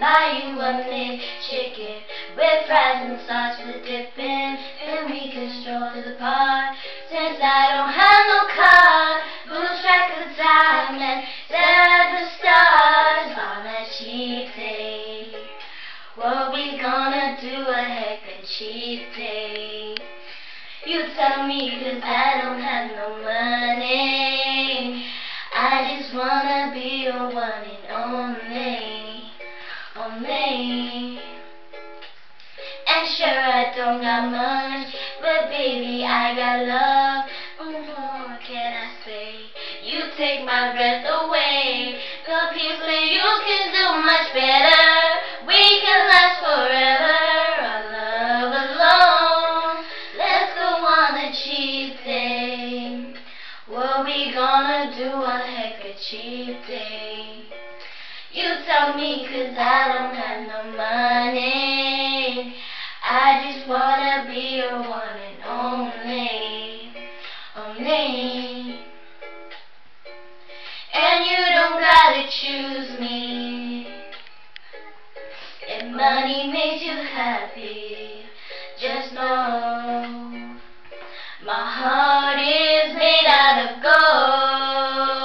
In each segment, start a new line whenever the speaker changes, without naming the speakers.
buy you a McChicken with fries and sauce for dipping, and we can stroll to the park. Since I don't have no car, lose track of time and stare at the stars on a cheap day. What we gonna do a heck of cheap day? You tell me, 'cause I don't have no money. I just wanna be your one and only, only. And sure, I don't got much, but baby, I got love. What can I say? You take my breath away. The people you can do much better. We can last forever. Our love alone. Let's go on a cheap day. What we gonna do a heck of cheap day? You tell me, 'cause I don't have no money. I just wanna be your one and only, only. And you don't gotta choose me. If money makes you happy, just know my heart is made out of gold.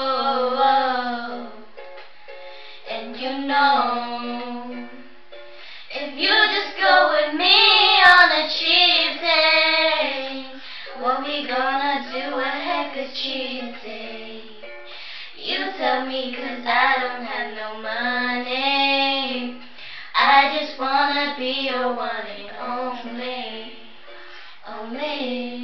And you know, if you just go with me on a cheap day, what we gonna do a heck of cheap day? You tell me, 'cause I don't have no money. I just wanna be your one and only, only.